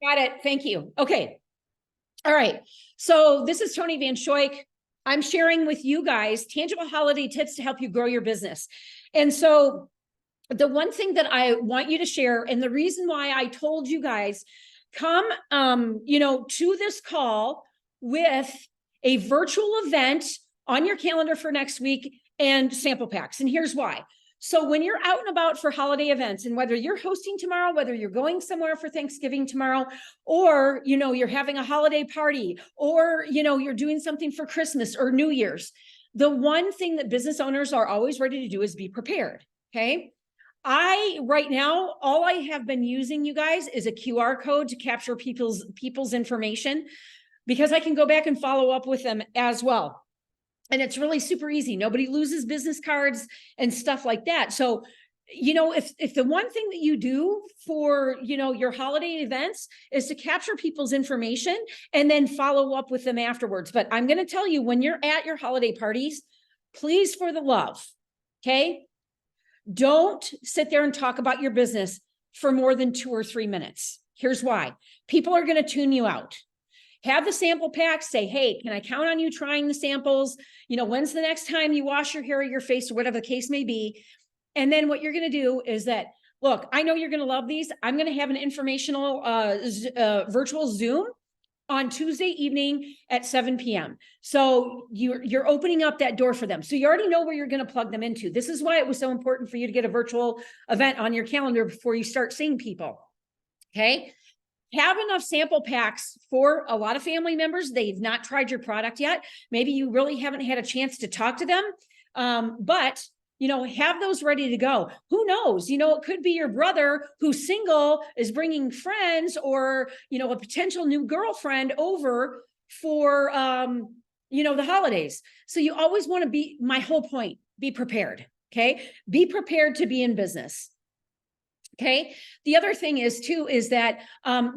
Got it. Thank you. Okay. All right. So this is Toni Vanschoyck. I'm sharing with you guys tangible holiday tips to help you grow your business. And so the one thing that I want you to share, and the reason why I told you guys, come, to this call with a virtual event on your calendar for next week and sample packs. And here's why. So when you're out and about for holiday events, and whether you're hosting tomorrow, whether you're going somewhere for Thanksgiving tomorrow, or, you're having a holiday party, or, you're doing something for Christmas or New Year's, the one thing that business owners are always ready to do is be prepared. Okay. Right now, all I have been using, you guys, is a QR code to capture people's information, because I can go back and follow up with them as well. And it's really super easy. Nobody loses business cards and stuff like that. So, if the one thing that you do for, your holiday events is to capture people's information and then follow up with them afterwards. But I'm going to tell you, when you're at your holiday parties, please, for the love, okay, don't sit there and talk about your business for more than 2 or 3 minutes. Here's why. People are going to tune you out. Have the sample pack, say, hey, can I count on you trying the samples? When's the next time you wash your hair or your face, or whatever the case may be? And then what you're going to do is that, look, I know you're going to love these. I'm going to have an informational virtual Zoom on Tuesday evening at 7 p.m. So you're opening up that door for them. So you already know where you're going to plug them into. This is why it was so important for you to get a virtual event on your calendar before you start seeing people. Okay. Have enough sample packs for a lot of family members. They've not tried your product yet. Maybe you really haven't had a chance to talk to them. But have those ready to go. Who knows? It could be your brother who's single is bringing friends, or, a potential new girlfriend over for, the holidays. So you always want to be, my whole point, be prepared. Okay. Be prepared to be in business. Okay. The other thing is too, is that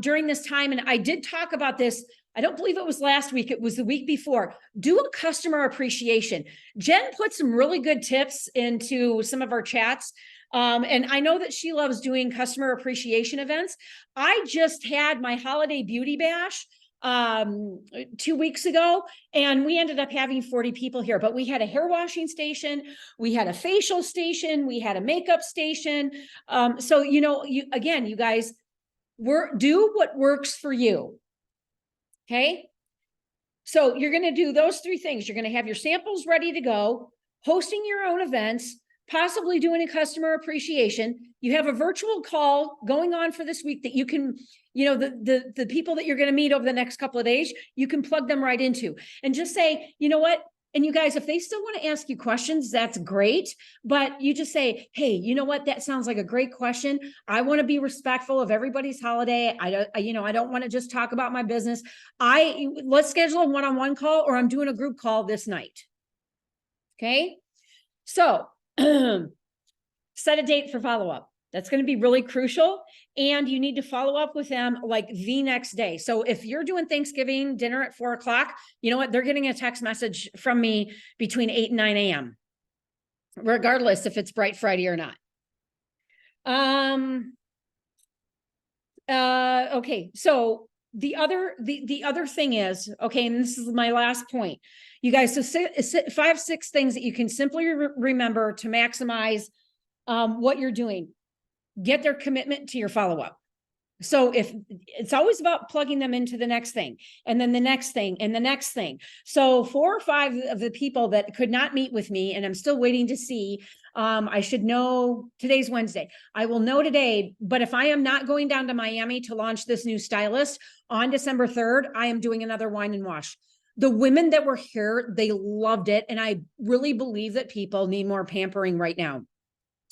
during this time, and I did talk about this, I don't believe it was last week, it was the week before, do a customer appreciation. Jen put some really good tips into some of our chats. And I know that she loves doing customer appreciation events. I just had my holiday beauty bash 2 weeks ago, and we ended up having 40 people here, but we had a hair washing station, we had a facial station, we had a makeup station. So, you guys, do what works for you. Okay. So you're going to do those 3 things. You're going to have your samples ready to go, hosting your own events, possibly doing a customer appreciation. You have a virtual call going on for this week that you can, the people that you're going to meet over the next couple of days, you can plug them right into and just say, you know what? And you guys, if they still want to ask you questions, that's great. But you just say, hey, you know what? That sounds like a great question. I want to be respectful of everybody's holiday. I don't want to just talk about my business. Let's schedule a one-on-one call, or I'm doing a group call this night. Okay. So set a date for follow-up. That's going to be really crucial. And you need to follow up with them like the next day. So if you're doing Thanksgiving dinner at 4 o'clock, you know what? They're getting a text message from me between 8 and 9 a.m., regardless if it's Bright Friday or not. Okay. So the other thing is, okay, and this is my last point, you guys, so 5, 6 things that you can simply remember to maximize what you're doing. Get their commitment to your follow-up. So if it's always about plugging them into the next thing, and then the next thing, and the next thing. So 4 or 5 of the people that could not meet with me, and I'm still waiting to see, I should know, today's Wednesday. I will know today, but if I am not going down to Miami to launch this new stylist on December 3rd, I am doing another wine and wash. The women that were here, they loved it. And I really believe that people need more pampering right now.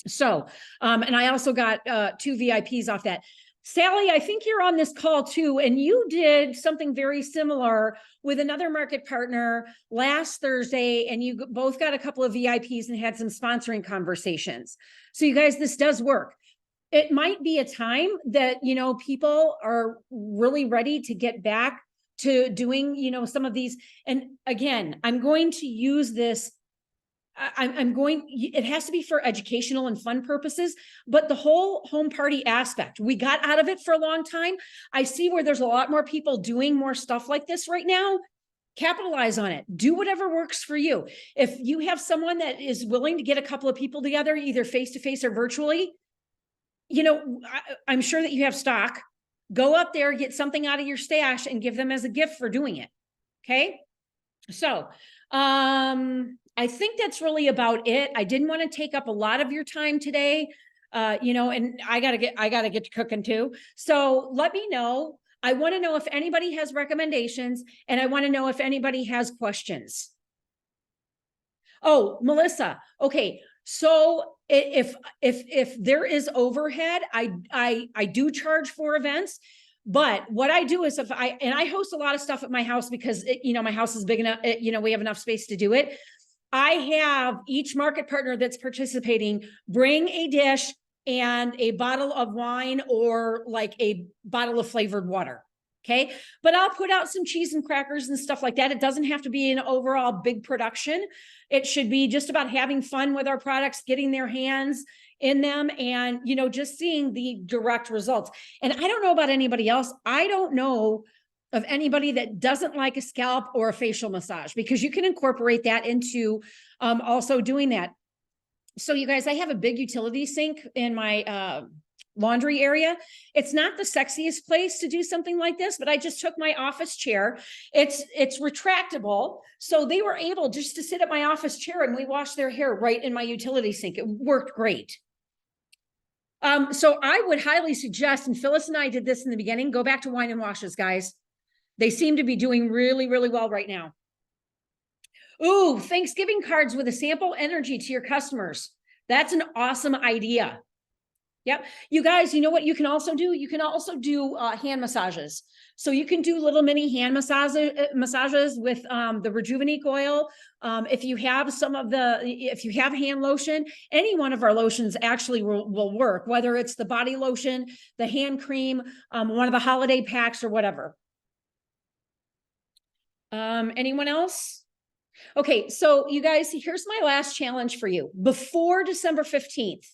So, and I also got 2 VIPs off that. Sally, I think you're on this call too, and you did something very similar with another market partner last Thursday, and you both got a couple of VIPs and had some sponsoring conversations. So you guys, this does work. It might be a time that, people are really ready to get back to doing, some of these. And again, I'm going to use this it has to be for educational and fun purposes, but the whole home party aspect, we got out of it for a long time. I see where there's a lot more people doing more stuff like this right now. Capitalize on it. Do whatever works for you. If you have someone that is willing to get a couple of people together, either face-to-face or virtually, I'm sure that you have stock. Go up there, get something out of your stash and give them as a gift for doing it. Okay. So, I think that's really about it. I didn't want to take up a lot of your time today. And I gotta get to cooking too. So let me know. I want to know if anybody has recommendations, and I want to know if anybody has questions. Oh, Melissa. Okay. So if there is overhead, I do charge for events. But what I do is I host a lot of stuff at my house because my house is big enough, we have enough space to do it. I have each market partner that's participating bring a dish and a bottle of wine or like a bottle of flavored water. Okay. But I'll put out some cheese and crackers and stuff like that. It doesn't have to be an overall big production. It should be just about having fun with our products, getting their hands in them, and, just seeing the direct results. And I don't know about anybody else. I don't know of anybody that doesn't like a scalp or a facial massage, because you can incorporate that into also doing that. So you guys, I have a big utility sink in my laundry area. It's not the sexiest place to do something like this, but I just took my office chair. It's retractable. So they were able just to sit at my office chair and we washed their hair right in my utility sink. It worked great. So I would highly suggest, and Phyllis and I did this in the beginning, go back to wine and washes, guys. They seem to be doing really, really well right now. Ooh, Thanksgiving cards with a sample energy to your customers. That's an awesome idea. Yep. You guys, you know what you can also do? You can also do hand massages. So you can do little mini hand massages with the Rejuvenate oil. If you have if you have hand lotion, any one of our lotions actually will work, whether it's the body lotion, the hand cream, one of the holiday packs or whatever. Anyone else? Okay. So you guys, here's my last challenge for you. Before December 15th,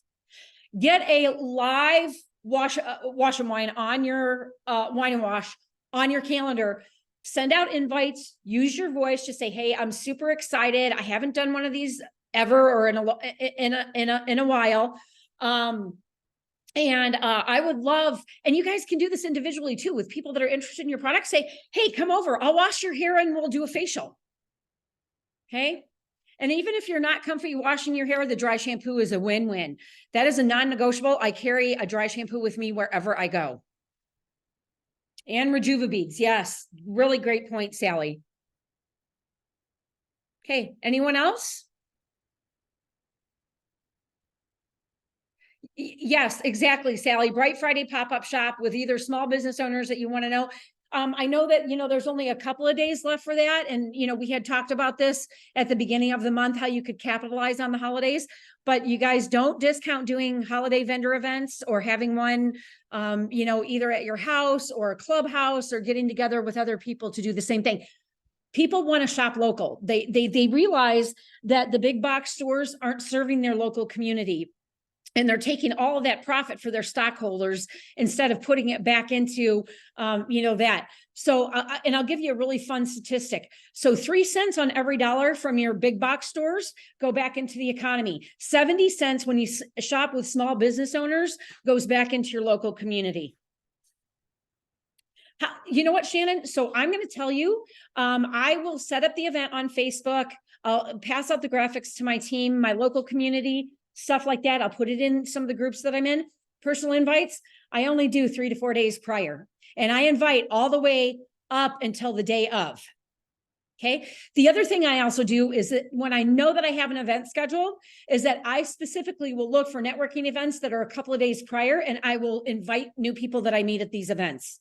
get a live wash and wine on your wine and wash on your calendar. Send out invites. Use your voice to say, "Hey, I'm super excited. I haven't done one of these ever or in a while." And I would love, and you guys can do this individually too with people that are interested in your product. Say, "Hey, come over. I'll wash your hair and we'll do a facial." Okay. And even if you're not comfy washing your hair, the dry shampoo is a win-win. That is a non-negotiable. I carry a dry shampoo with me wherever I go. And Rejuvebeads. Yes. Really great point, Sally. Okay. Anyone else? Yes, exactly, Sally. Bright Friday pop-up shop with either small business owners that you want to know. I know that, there's only a couple of days left for that. And, we had talked about this at the beginning of the month, how you could capitalize on the holidays, but you guys don't discount doing holiday vendor events or having one, either at your house or a clubhouse or getting together with other people to do the same thing. People want to shop local. They realize that the big box stores aren't serving their local community. And they're taking all of that profit for their stockholders instead of putting it back into, that. So, and I'll give you a really fun statistic. So 3 cents on every dollar from your big box stores go back into the economy. 70 cents when you shop with small business owners goes back into your local community. You know what, Shannon? So I'm going to tell you, I will set up the event on Facebook. I'll pass out the graphics to my team, my local community, stuff like that. I'll put it in some of the groups that I'm in. Personal invites, I only do 3 to 4 days prior. And I invite all the way up until the day of. Okay. The other thing I also do is that when I know that I have an event scheduled, is that I specifically will look for networking events that are a couple of days prior, and I will invite new people that I meet at these events.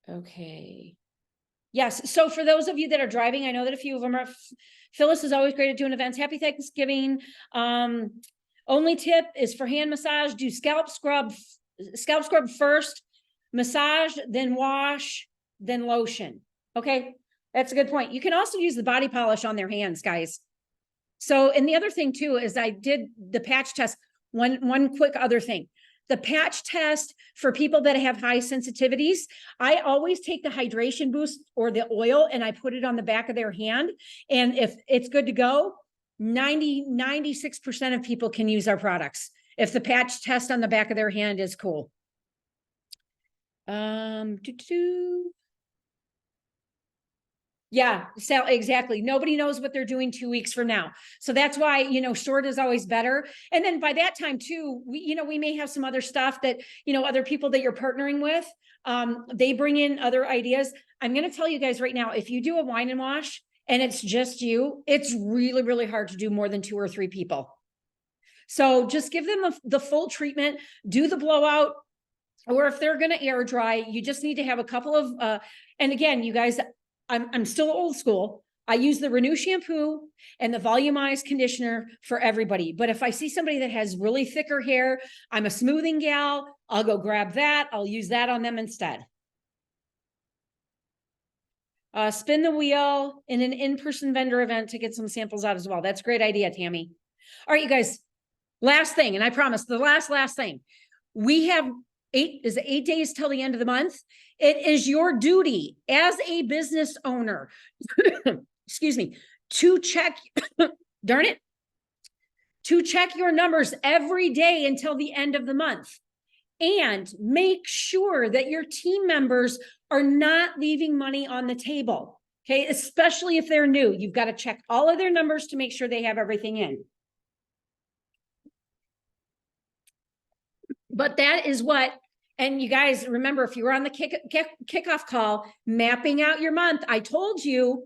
Okay. Yes. So for those of you that are driving, I know that a few of them are. Phyllis is always great at doing events. Happy Thanksgiving. Only tip is for hand massage, do scalp scrub first. massage, then wash, then lotion. Okay, that's a good point. You can also use the body polish on their hands, guys. So, and the other thing too is I did the patch test. One quick other thing. The patch test for people that have high sensitivities, I always take the hydration boost or the oil and I put it on the back of their hand. And if it's good to go, 96% of people can use our products if the patch test on the back of their hand is cool. Yeah, so exactly. Nobody knows what they're doing 2 weeks from now. So that's why, you know, short is always better. And then by that time too, we may have some other stuff that, other people that you're partnering with, they bring in other ideas. I'm going to tell you guys right now, if you do a wine and wash and it's just you, it's really, really hard to do more than 2 or 3 people. So just give them the full treatment, do the blowout, or if they're going to air dry, you just need to have a couple of, and again, you guys, I'm still old school. I use the Renew shampoo and the volumized conditioner for everybody. But if I see somebody that has really thicker hair, I'm a smoothing gal, I'll go grab that. I'll use that on them instead. Spin the wheel in an in-person vendor event to get some samples out as well. That's a great idea, Tammy. All right, you guys, last thing, and I promise the last thing. We have 8 days till the end of the month. It is your duty as a business owner, excuse me, to check, darn it, to check your numbers every day until the end of the month and make sure that your team members are not leaving money on the table. Okay, especially if they're new, you've got to check all of their numbers to make sure they have everything in. But that is what, and you guys remember, if you were on the kickoff call, mapping out your month, I told you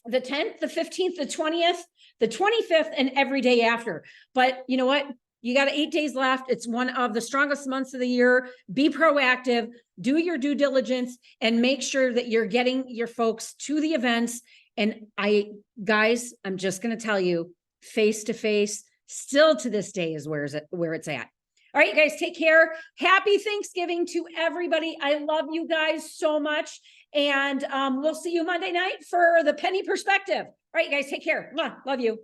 the 10th, the 15th, the 20th, the 25th, and every day after. But you know what? You got 8 days left. It's one of the strongest months of the year. Be proactive, do your due diligence, and make sure that you're getting your folks to the events. And guys, I'm just going to tell you, face-to-face, still to this day is where it's at. All right, you guys, take care. Happy Thanksgiving to everybody. I love you guys so much. And we'll see you Monday night for the penny perspective. All right, you guys, take care. Love you.